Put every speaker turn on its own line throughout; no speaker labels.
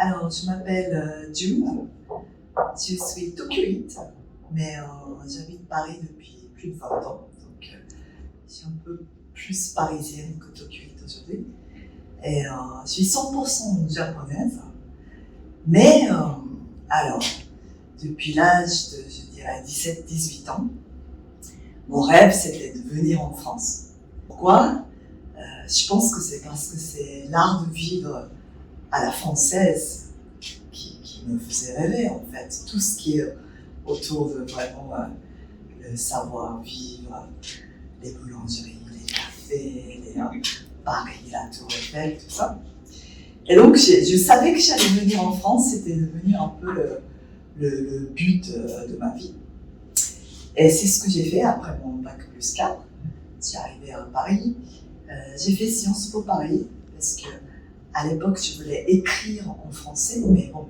Alors, je m'appelle June, je suis tokyoïte, mais j'habite Paris depuis plus de 20 ans, donc je suis un peu plus parisienne que tokyoïte aujourd'hui. Et je suis 100% japonaise, mais alors, depuis l'âge de, je dirais, 17-18 ans, mon rêve c'était de venir en France. Pourquoi? Je pense que c'est parce que c'est l'art de vivre à la française qui me faisait rêver en fait. Tout ce qui est autour de vraiment le savoir-vivre, les boulangeries, les cafés, Paris, la Tour Eiffel, tout ça. Et donc je savais que j'allais venir en France, c'était devenir un peu le but de ma vie. Et c'est ce que j'ai fait après mon bac plus 4. Je suis arrivée à Paris. J'ai fait Sciences Po Paris parce que à l'époque je voulais écrire en français, mais bon,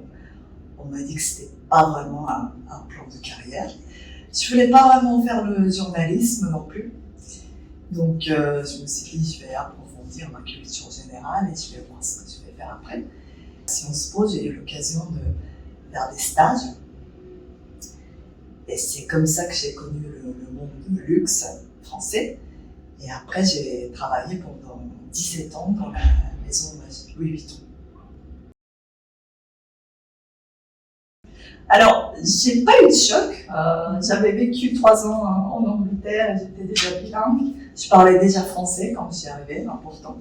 on m'a dit que c'était pas vraiment un plan de carrière. Je voulais pas vraiment faire le journalisme non plus. Donc je me suis dit je vais approfondir ma culture générale et je vais voir ce que je vais faire après. À Sciences Po, j'ai eu l'occasion de faire des stages. Et c'est comme ça que j'ai connu le monde de luxe français. Et après, j'ai travaillé pendant 17 ans dans la maison Louis Vuitton. Alors, j'ai pas eu de choc. J'avais vécu 3 ans en Angleterre et j'étais déjà bilingue. Je parlais déjà français quand j'y arrivais, important.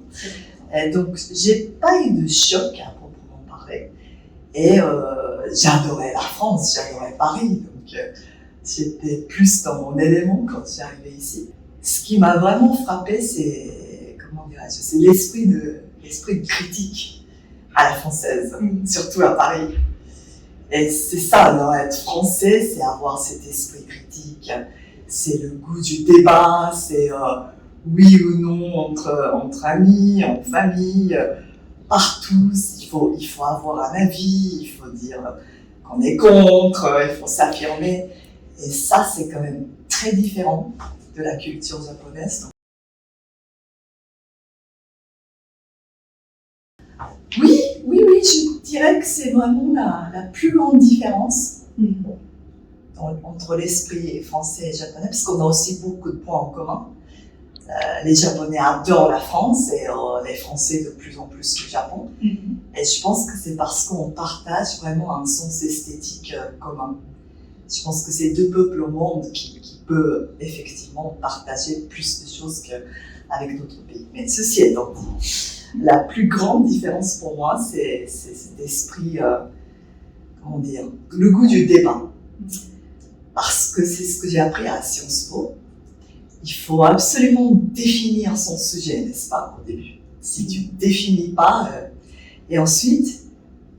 Et donc, j'ai pas eu de choc à proprement parler. Et j'adorais la France, j'adorais Paris. Donc, j'étais plus dans mon élément quand je suis arrivée ici. Ce qui m'a vraiment frappé, c'est, comment dirais-je, c'est l'esprit de critique à la française, surtout à Paris. Et c'est ça, alors, être français, c'est avoir cet esprit critique, c'est le goût du débat, c'est oui ou non entre amis, en famille, partout. Il faut avoir un avis, il faut dire qu'on est contre, il faut s'affirmer. Et ça, c'est quand même très différent de la culture japonaise. Oui, je dirais que c'est vraiment la plus grande différence entre l'esprit français et japonais, parce qu'on a aussi beaucoup de points en commun. Les Japonais adorent la France et les Français de plus en plus le Japon. Et je pense que c'est parce qu'on partage vraiment un sens esthétique commun. Je pense que c'est deux peuples au monde qui peuvent effectivement partager plus de choses qu'avec d'autres pays. Mais ceci étant dit, la plus grande différence pour moi, c'est cet esprit, comment dire, le goût du débat. Parce que c'est ce que j'ai appris à Sciences Po. Il faut absolument définir son sujet, n'est-ce pas, au début. Si tu ne définis pas, et ensuite,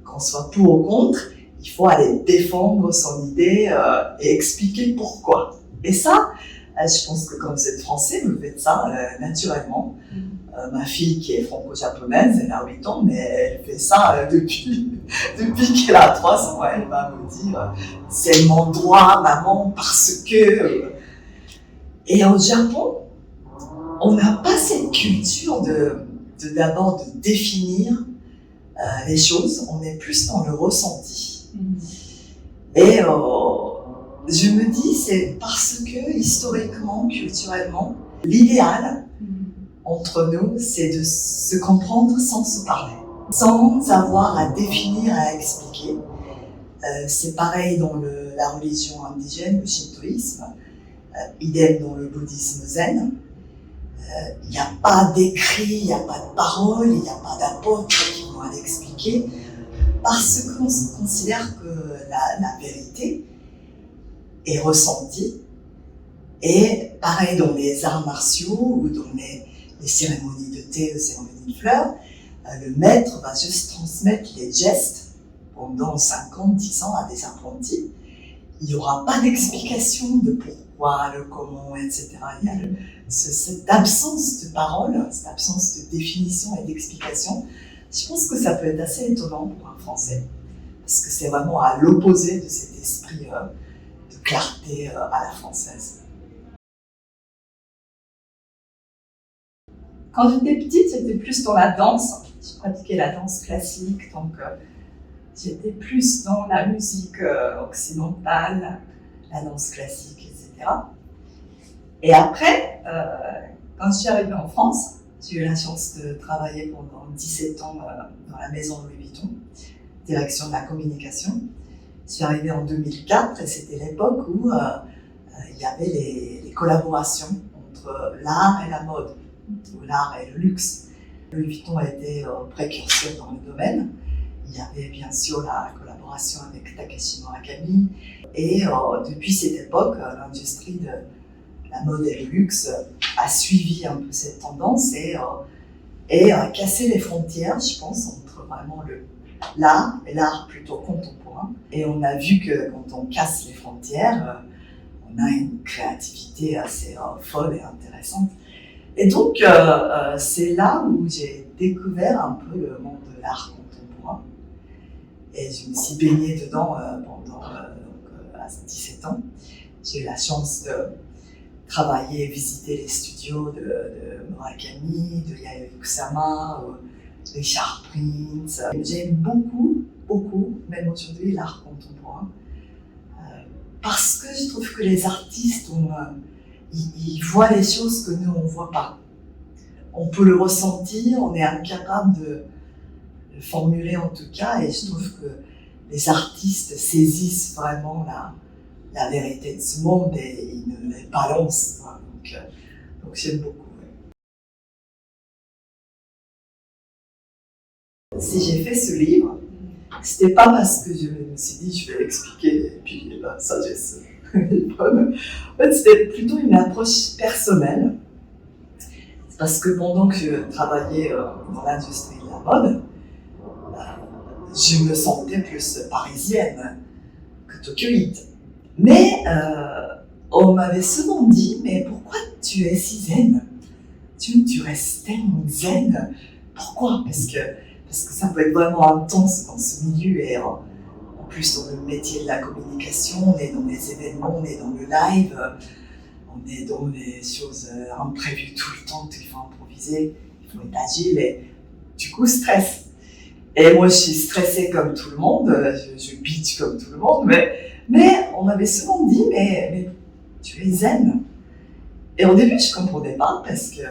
qu'on soit pour ou contre, il faut aller défendre son idée et expliquer pourquoi. Et ça, je pense que quand vous êtes français, vous faites ça naturellement. Ma fille qui est franco-japonaise, elle a 8 ans, mais elle fait ça depuis qu'elle a 3 ans. Elle va me dire « c'est mon droit, maman, parce que… » Et au Japon, on n'a pas cette culture d'abord de définir les choses, on est plus dans le ressenti. Et je me dis, c'est parce que historiquement, culturellement, l'idéal entre nous, c'est de se comprendre sans se parler, sans avoir à définir, à expliquer. C'est pareil dans la religion indigène, le shintoïsme, idem dans le bouddhisme zen. Il n'y a pas d'écrit, il n'y a pas de parole, il n'y a pas d'apôtres qui vont aller expliquer, parce qu'on considère que la vérité est ressentie. Et pareil dans les arts martiaux ou dans les cérémonies de thé, les cérémonies de fleurs, le maître va juste transmettre les gestes pendant 5 ans, 10 ans à des apprentis. Il n'y aura pas d'explication de pourquoi, le comment, etc. Il y a cette absence de parole, cette absence de définition et d'explication. Je pense que ça peut être assez étonnant pour un Français, parce que c'est vraiment à l'opposé de cet esprit de clarté à la française. Quand j'étais petite, j'étais plus dans la danse. Je pratiquais la danse classique, donc J'étais plus dans la musique occidentale, la danse classique, etc. Et après, quand je suis arrivée en France, j'ai eu la chance de travailler pendant 17 ans dans la maison Louis Vuitton, direction de la communication. Je suis arrivée en 2004 et c'était l'époque où il y avait les collaborations entre l'art et la mode, ou l'art et le luxe. Louis Vuitton a été précurseur dans le domaine. Il y avait bien sûr la collaboration avec Takeshi Murakami. Et depuis cette époque, l'industrie de la mode et le luxe a suivi un peu cette tendance et a cassé les frontières, je pense, entre vraiment l'art et l'art plutôt contemporain. Et on a vu que quand on casse les frontières, on a une créativité assez folle et intéressante. Et donc, c'est là où j'ai découvert un peu le monde de l'art contemporain. Et je me suis baignée dedans pendant à 17 ans. J'ai eu la chance de travailler et visiter les studios de Murakami, de Yayoi Kusama, de Richard Prince. J'aime beaucoup, même aujourd'hui, l'art contemporain. Parce que je trouve que les artistes, ils voient les choses que nous, on ne voit pas. On peut le ressentir, on est incapable de le formuler en tout cas, et je trouve que les artistes saisissent vraiment la vérité de ce monde et ils ne les balancent pas. Donc j'aime beaucoup. Ouais. Si j'ai fait ce livre, c'était pas parce que je me suis dit je vais l'expliquer et puis la sagesse est bonne. En fait, c'était plutôt une approche personnelle. C'est parce que pendant que je travaillais dans l'industrie de la mode, je me sentais plus parisienne que tokyoïte. Mais on m'avait souvent dit, mais pourquoi tu es si zen? Tu restes tellement zen. Pourquoi? Parce que ça peut être vraiment intense dans ce milieu et en plus dans le métier de la communication, on est dans les événements, on est dans le live, on est dans les choses imprévues tout le temps, il faut improviser, il faut être agile et du coup stress. Et moi je suis stressée comme tout le monde, je bitch comme tout le monde, mais on m'avait souvent dit mais tu es zen. Et au début je ne comprenais pas parce que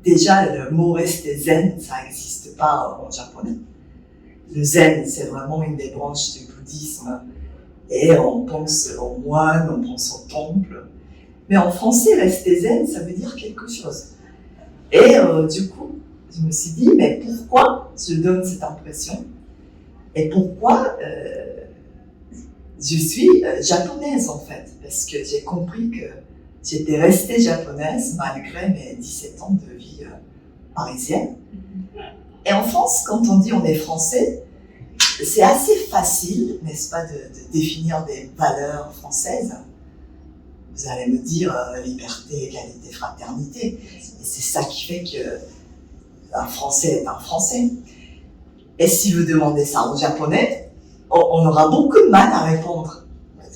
déjà le mot rester zen ça n'existe pas en japonais. Le zen c'est vraiment une des branches du bouddhisme et on pense aux moines, on pense au temple. Mais en français rester zen ça veut dire quelque chose. Et du coup je me suis dit mais pourquoi je donne cette impression et pourquoi je suis japonaise en fait, parce que j'ai compris que j'étais restée japonaise malgré mes 17 ans de vie parisienne. Et en France, quand on dit on est français, c'est assez facile, n'est-ce pas, de définir des valeurs françaises. Vous allez me dire liberté, égalité, fraternité. Et c'est ça qui fait qu'un Français est un Français. Et si vous demandez ça aux Japonais, on aura beaucoup de mal à répondre.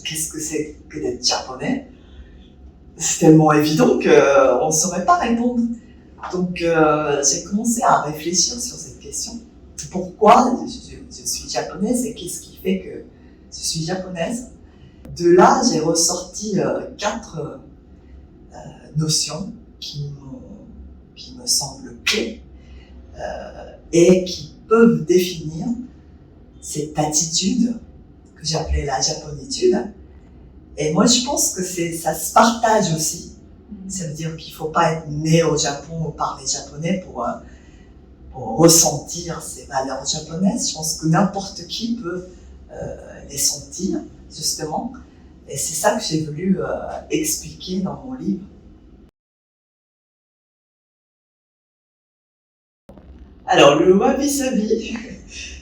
Qu'est-ce que c'est que d'être japonais? C'est tellement évident qu'on ne saurait pas répondre. Donc j'ai commencé à réfléchir sur cette question. Pourquoi je suis japonaise et qu'est-ce qui fait que je suis japonaise? De là, j'ai ressorti 4 notions qui me semblent clés et qui peuvent définir cette attitude que j'appelais la japonitude. Et moi, je pense que ça se partage aussi. Ça veut dire qu'il ne faut pas être né au Japon ou parler japonais pour ressentir ces valeurs japonaises. Je pense que n'importe qui peut les sentir, justement. Et c'est ça que j'ai voulu expliquer dans mon livre. Alors, le wabi-sabi,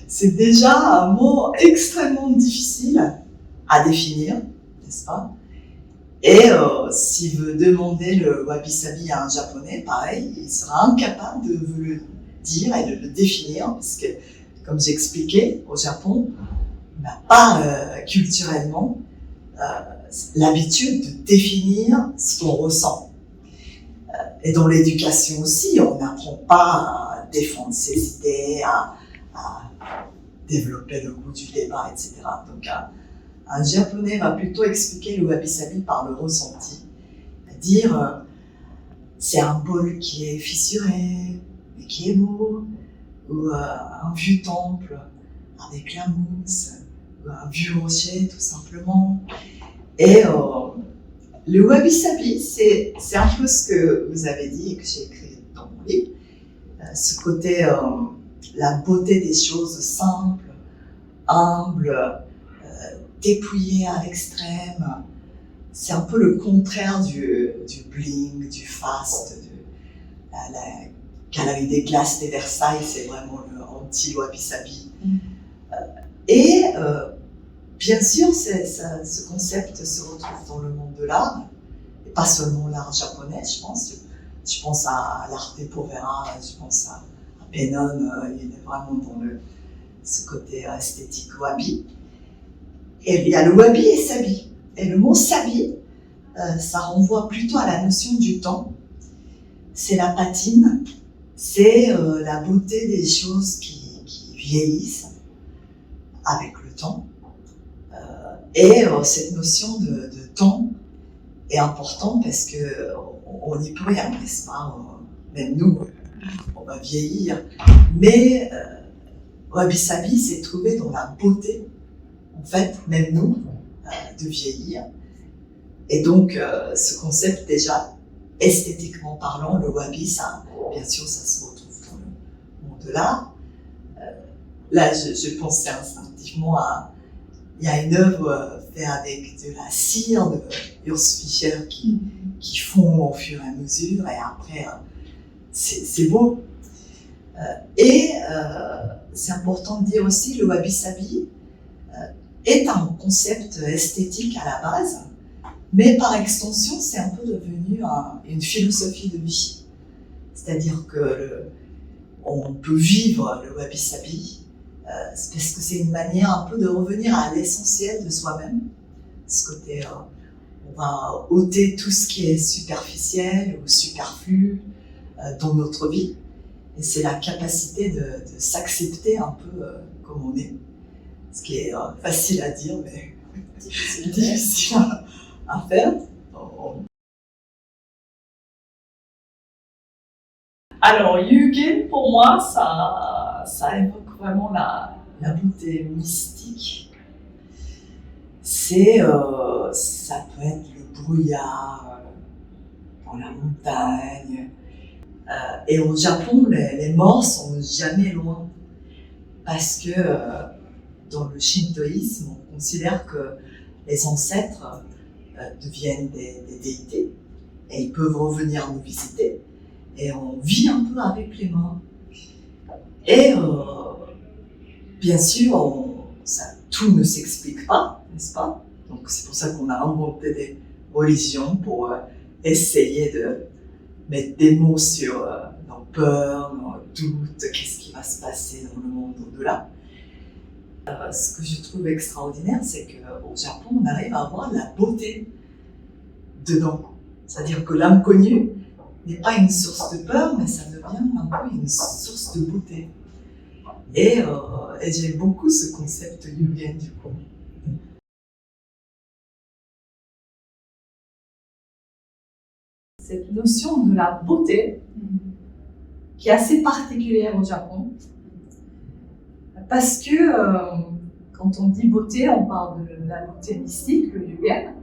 c'est déjà un mot extrêmement difficile à définir, n'est-ce pas? Et si vous demandez le wabi-sabi à un japonais, pareil, il sera incapable de vous le dire et de le définir, parce que, comme j'expliquais, au Japon, on n'a pas culturellement l'habitude de définir ce qu'on ressent. Et dans l'éducation aussi, on n'apprend pas à défendre ses idées, à développer le goût du débat, etc. Donc un japonais va plutôt expliquer le wabi-sabi par le ressenti, dire c'est un bol qui est fissuré, mais qui est beau, ou un vieux temple avec la mousse, ou un vieux rocher tout simplement. Et le wabi-sabi, c'est un peu ce que vous avez dit et que j'ai écrit dans mon livre, ce côté, la beauté des choses simples, humbles, dépouillées à l'extrême. C'est un peu le contraire du bling, du fast, la Galerie des Glaces des Versailles, c'est vraiment le anti-wabi-sabi. Et bien sûr, ce concept se retrouve dans le monde de l'art, et pas seulement l'art japonais, je pense. Je pense à l'Arte Povera, je pense à Pennon, il est vraiment dans ce côté esthétique wabi. Et il y a le wabi et sabi. Et le mot sabi, ça renvoie plutôt à la notion du temps. C'est la patine, c'est la beauté des choses qui vieillissent avec le temps. Et cette notion de temps est importante parce qu'on n'y peut rien, n'est-ce pas? Même nous, on va vieillir. Mais wabi-sabi s'est trouvé dans la beauté, en fait, même nous, de vieillir. Et donc, ce concept, déjà, esthétiquement parlant, le wabi, ça, bien sûr, ça se retrouve dans le monde de l'art. Là, je pensais instinctivement à... Il y a une œuvre faite avec de la cire de Urs Fischer qui fond au fur et à mesure, et après, c'est beau. Et c'est important de dire aussi, le wabi-sabi est un concept esthétique à la base, mais par extension, c'est un peu devenu une philosophie de vie. C'est-à-dire on peut vivre le wabi-sabi parce que c'est une manière un peu de revenir à l'essentiel de soi-même. Ce côté, on va ôter tout ce qui est superficiel ou superflu dans notre vie. Et c'est la capacité de s'accepter un peu comme on est. Ce qui est facile à dire, mais difficile à faire. Alors, Yugen, pour moi, ça évoque vraiment la beauté mystique. Ça peut être le brouillard dans la montagne. Et au Japon, les morts sont jamais loin. Parce que dans le shintoïsme, on considère que les ancêtres deviennent des déités et ils peuvent revenir nous visiter. Et on vit un peu avec les morts. Et bien sûr, tout ne s'explique pas, n'est-ce pas? Donc c'est pour ça qu'on a inventé des religions pour essayer de mettre des mots sur nos peurs, nos doutes, qu'est-ce qui va se passer dans le monde au-delà. Ce que je trouve extraordinaire, c'est qu'au Japon, on arrive à avoir la beauté dedans. C'est-à-dire que l'inconnu n'est pas une source de peur, mais ça devient un peu une source de beauté. Et j'aime beaucoup ce concept Yugen du coup. Cette notion de la beauté, qui est assez particulière au Japon, parce que quand on dit beauté, on parle de la beauté mystique, le Yugen,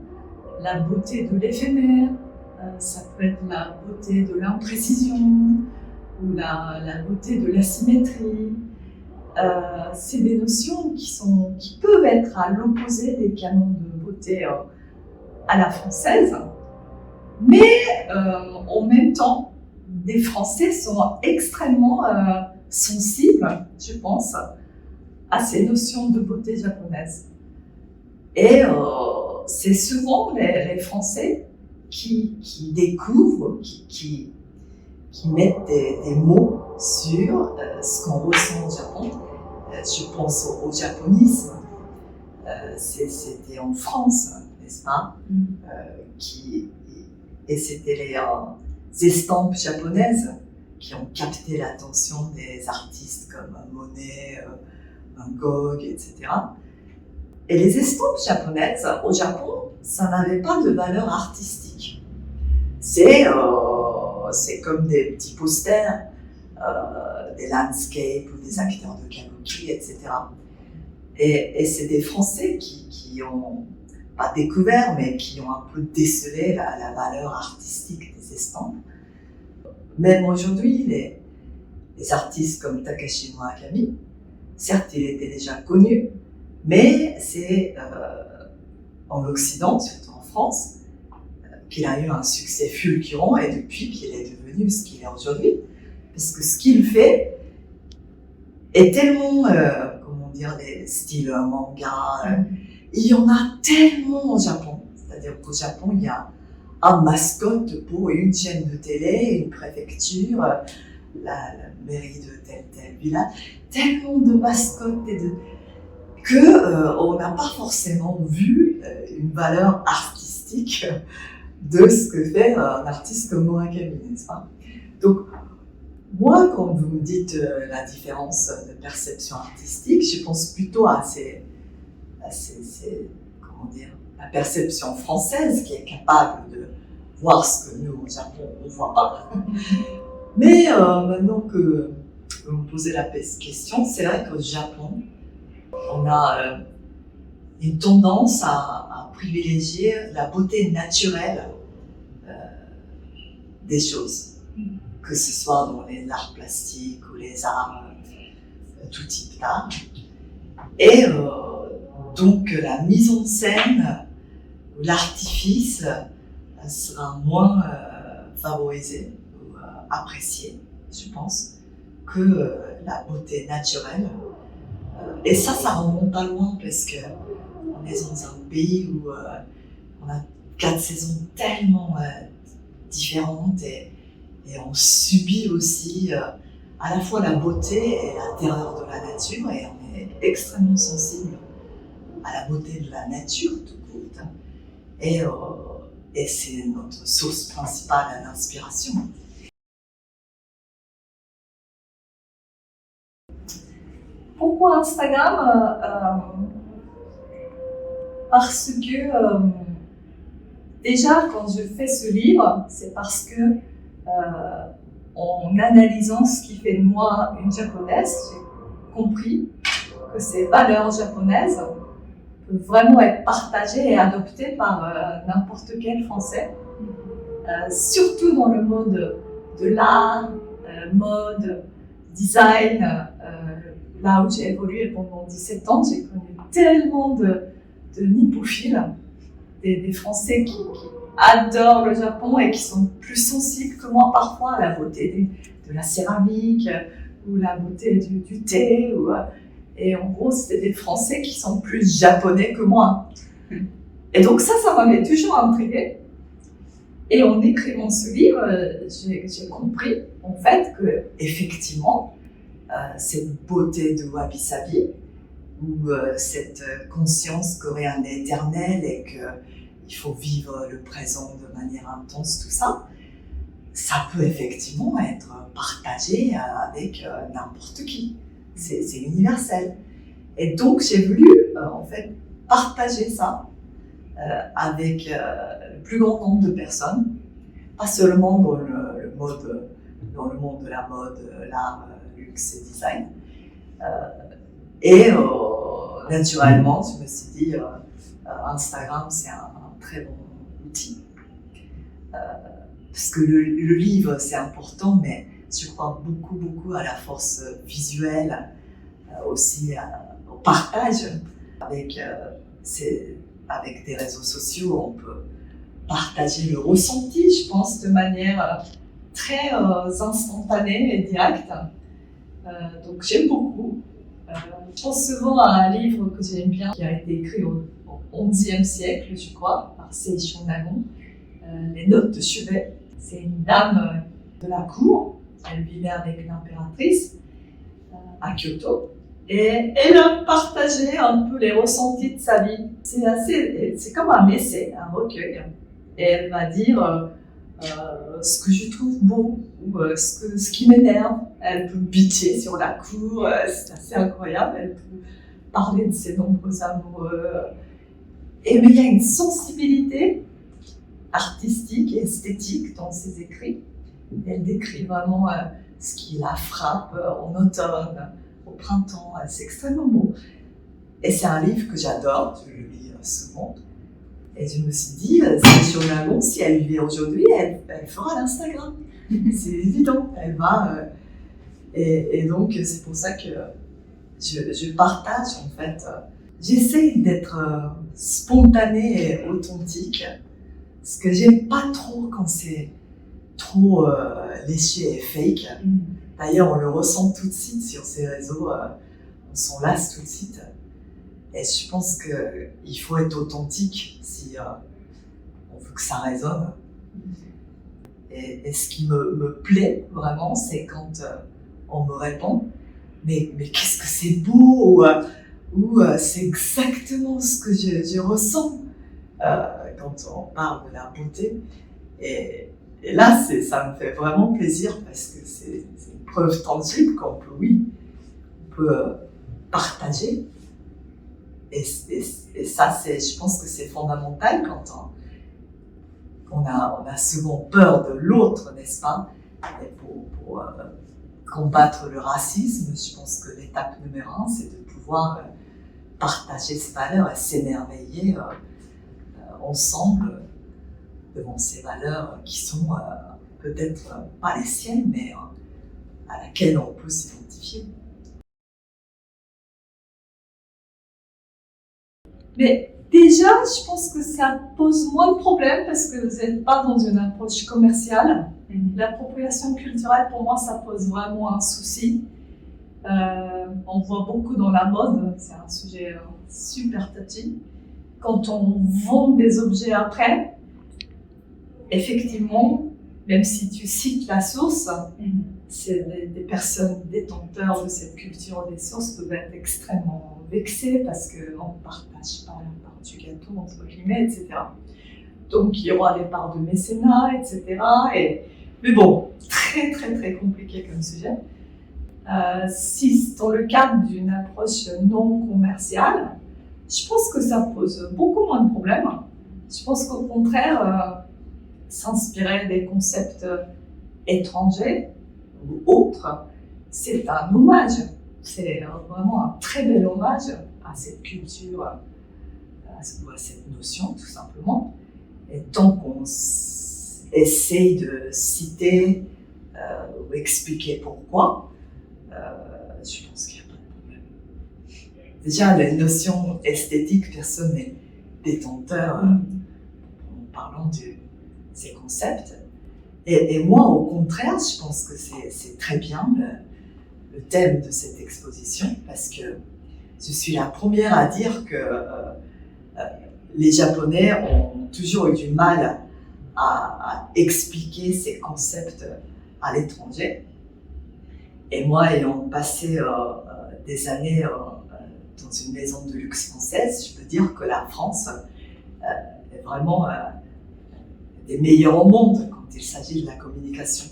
la beauté de l'éphémère, ça peut être la beauté de l'imprécision, ou la beauté de l'asymétrie. C'est des notions qui peuvent être à l'opposé des canons de beauté à la française, mais en même temps, les Français sont extrêmement sensibles, je pense, à ces notions de beauté japonaise. Et c'est souvent les Français qui découvrent, qui mettent des mots sur ce qu'on ressent au Japon. Je pense au japonisme. C'était en France, n'est-ce pas? Et c'était les estampes japonaises qui ont capté l'attention des artistes comme Monet, Van Gogh, etc. Et les estampes japonaises, au Japon, ça n'avait pas de valeur artistique. C'est comme des petits posters, des landscapes ou des acteurs de kabuki, etc. Et c'est des Français qui ont, pas découvert, mais qui ont un peu décelé la valeur artistique des estampes. Même aujourd'hui, les artistes comme Takashi Murakami, certes, il était déjà connu, mais c'est en Occident, surtout en France, qu'il a eu un succès fulgurant et depuis qu'il est devenu ce qu'il est aujourd'hui. Parce que ce qu'il fait est tellement, comment dire, les styles manga, il y en a tellement au Japon. C'est-à-dire qu'au Japon, il y a un mascotte pour une chaîne de télé, une préfecture, la mairie de tel village, tellement de mascottes on n'a pas forcément vu une valeur artistique de ce que fait un artiste comme Murakami, n'est-ce pas? Donc, moi, quand vous me dites la différence de perception artistique, je pense plutôt à comment dire, la perception française qui est capable de voir ce que nous, au Japon, on ne voit pas. Mais maintenant que vous me posez la question, c'est vrai qu'au Japon, on a une tendance à privilégier la beauté naturelle des choses, que ce soit dans les arts plastiques ou les arts, tout type d'art. Et donc la mise en scène ou l'artifice sera moins favorisé ou apprécié, je pense, que la beauté naturelle. Et ça remonte pas loin parce que on est dans un pays où on a 4 saisons tellement différentes et on subit aussi à la fois la beauté et la terreur de la nature et on est extrêmement sensible à la beauté de la nature tout court. Et c'est notre source principale d'inspiration. Pourquoi Instagram? Parce que déjà quand je fais ce livre, c'est parce que en analysant ce qui fait de moi une japonaise, j'ai compris que ces valeurs japonaises peuvent vraiment être partagées et adoptées par n'importe quel Français, surtout dans le monde de l'art, mode, design. Là où j'ai évolué pendant 17 ans, j'ai connu tellement de nippophiles, des Français qui adorent le Japon et qui sont plus sensibles que moi parfois à la beauté de la céramique ou la beauté du thé. Et en gros, c'était des Français qui sont plus japonais que moi. Et donc ça m'avait toujours intriguée. Et en écrivant ce livre, j'ai compris en fait que effectivement, cette beauté de Wabi Sabi, ou cette conscience qu'il y a un éternel et qu'il faut vivre le présent de manière intense, tout ça, ça peut effectivement être partagé avec n'importe qui. C'est universel. Et donc j'ai voulu en fait partager ça avec le plus grand nombre de personnes, pas seulement dans le monde de la mode, l'art, luxe et design. Et naturellement, je me suis dit, Instagram, c'est un très bon outil. Parce que le livre, c'est important, mais je crois beaucoup à la force visuelle, aussi au partage. Avec des réseaux sociaux, on peut partager le ressenti, je pense, de manière très instantanée et directe. Donc j'aime beaucoup. Je pense souvent à un livre que j'aime bien, qui a été écrit au XIe siècle, je crois, par Seishun Nagon, Les Notes de chevet. C'est une dame de la cour, elle vivait avec l'impératrice à Kyoto, et elle a partagé un peu les ressentis de sa vie. C'est comme un essai, un recueil, et elle va dire ce que je trouve beau ou ce qui m'énerve. elle peut bitcher sur la cour, c'est assez incroyable, elle peut parler de ses nombreux amoureux. Et mais il y a une sensibilité artistique et esthétique dans ses écrits. Elle décrit vraiment ce qui la frappe en automne, au printemps, c'est extrêmement beau. Et c'est un livre que j'adore, je le lis souvent. Et je me suis dit, cette journaliste, si elle vivait aujourd'hui, elle fera l'Instagram. C'est évident, elle va. Et donc, c'est pour ça que je partage, en fait. J'essaye d'être spontanée et authentique. Ce que j'aime pas trop quand c'est trop léché et fake. D'ailleurs, on le ressent tout de suite sur ces réseaux. On s'en lasse tout de suite. Et je pense qu'il faut être authentique si on veut que ça résonne. Et ce qui me plaît vraiment, c'est quand on me répond mais qu'est-ce que c'est beau ou c'est exactement ce que je ressens quand on parle de la beauté. Et là, ça me fait vraiment plaisir parce que c'est une preuve tangible qu'on peut partager. Et ça, je pense que c'est fondamental quand on a souvent peur de l'autre, n'est-ce pas? Et pour combattre le racisme, je pense que l'étape numéro 1, c'est de pouvoir partager ces valeurs et s'émerveiller ensemble devant ces valeurs qui sont peut-être pas les siennes, mais à laquelle on peut s'identifier. Mais déjà, je pense que ça pose moins de problèmes parce que vous n'êtes pas dans une approche commerciale. L'appropriation culturelle, pour moi, ça pose vraiment un souci. On voit beaucoup dans la mode, c'est un sujet super touchy. Quand on vend des objets après, effectivement, même si tu cites la source, c'est des personnes détenteurs de cette culture des sources peuvent être extrêmement vexées parce qu'on ne partage pas la part du gâteau, entre guillemets, etc. Donc, il y aura les parts de mécénat, etc. Mais bon, très, très, très compliqué comme sujet. Si dans le cadre d'une approche non commerciale, je pense que ça pose beaucoup moins de problèmes. Je pense qu'au contraire, s'inspirer des concepts étrangers ou autres, c'est un hommage. C'est vraiment un très bel hommage à cette culture, à cette notion, tout simplement. Et tant qu'on essaye de citer ou expliquer pourquoi, je pense qu'il n'y a pas de problème. Déjà, la notion esthétique, personne n'est détenteur en parlant de ces concepts. Et moi, au contraire, je pense que c'est très bien le thème de cette exposition, parce que je suis la première à dire que les Japonais ont toujours eu du mal à expliquer ces concepts à l'étranger. Et moi, ayant passé des années dans une maison de luxe française, je peux dire que la France est vraiment des meilleurs au monde quand il s'agit de la communication,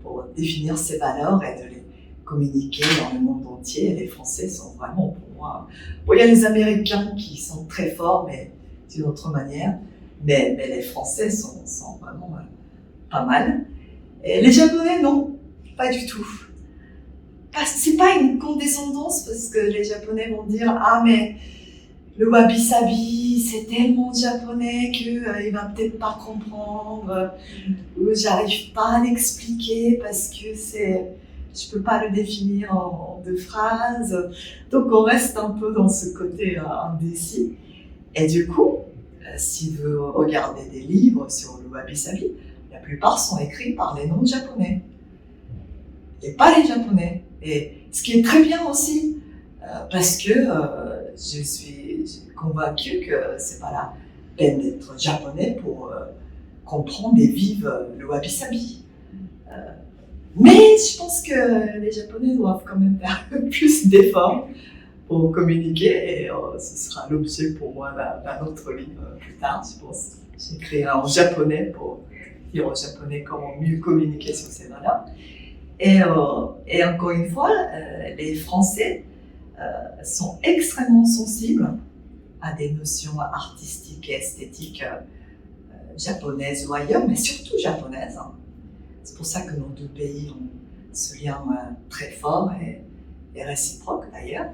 pour définir ses valeurs et de les communiquer dans le monde entier. Les Français sont vraiment, pour moi, bon, il y a les Américains qui sont très forts, mais d'une autre manière, mais les Français sont vraiment pas mal. Et les Japonais, non, pas du tout. C'est pas une condescendance, parce que les Japonais vont dire « Ah, mais le wabi-sabi, c'est tellement japonais qu'il va peut-être pas comprendre, ou j'arrive pas à l'expliquer parce que je peux pas le définir en 2 phrases. » Donc on reste un peu dans ce côté indécis. Et du coup, si vous regardez des livres sur le wabi-sabi, la plupart sont écrits par les non-japonais. Et pas les japonais. Et ce qui est très bien aussi, parce que je suis convaincue que c'est pas la peine d'être japonais pour comprendre et vivre le wabi-sabi. Mais je pense que les Japonais doivent quand même faire plus d'efforts pour communiquer, et ce sera l'objet pour moi d'un autre livre plus tard, je pense. J'écrirai en japonais pour dire aux Japonais comment mieux communiquer sur ces valeurs. Et encore une fois, les Français sont extrêmement sensibles à des notions artistiques et esthétiques japonaises ou ailleurs, mais surtout japonaises. C'est pour ça que nos deux pays ont ce lien très fort et réciproque d'ailleurs.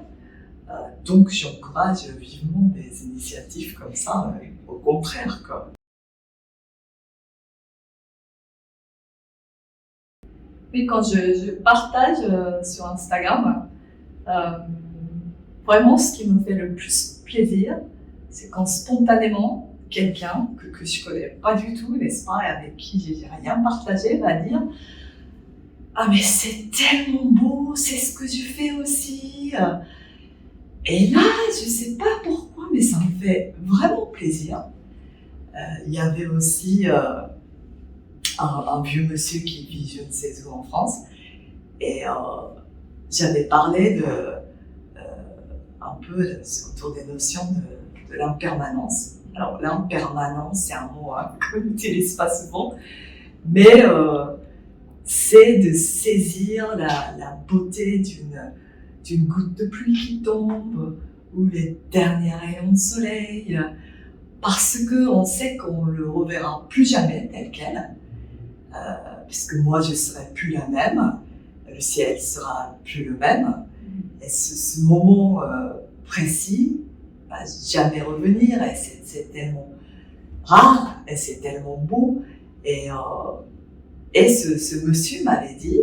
Donc j'encourage vivement des initiatives comme ça, au contraire, quoi. Oui, quand je partage sur Instagram, vraiment ce qui me fait le plus plaisir, c'est quand spontanément quelqu'un que je connais pas du tout, n'est-ce pas, et avec qui j'ai rien partagé, va dire « Ah mais c'est tellement beau, c'est ce que je fais aussi !» Et là, je sais pas pourquoi, mais ça me fait vraiment plaisir. Il y avait aussi un vieux monsieur qui vit je ne sais où en France, et j'avais parlé un peu autour des notions de l'impermanence. Alors l'impermanence, c'est un mot qu'on n'utilise pas souvent, mais c'est de saisir la beauté d'une goutte de pluie qui tombe, ou les derniers rayons de soleil, parce qu'on sait qu'on ne le reverra plus jamais tel quel, puisque moi je ne serai plus la même, le ciel sera plus le même, et ce moment précis va jamais revenir, et c'est tellement rare, et c'est tellement beau, et ce monsieur m'avait dit,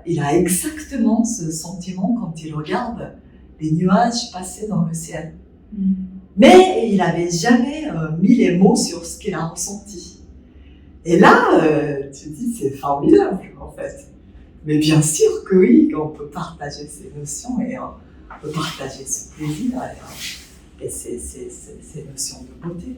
il a exactement ce sentiment quand il regarde les nuages passer dans le ciel. Mais il n'avait jamais mis les mots sur ce qu'il a ressenti. Et là, tu te dis, c'est formidable en fait. Mais bien sûr que oui, on peut partager ces notions et on peut partager ce plaisir et ces notions de beauté.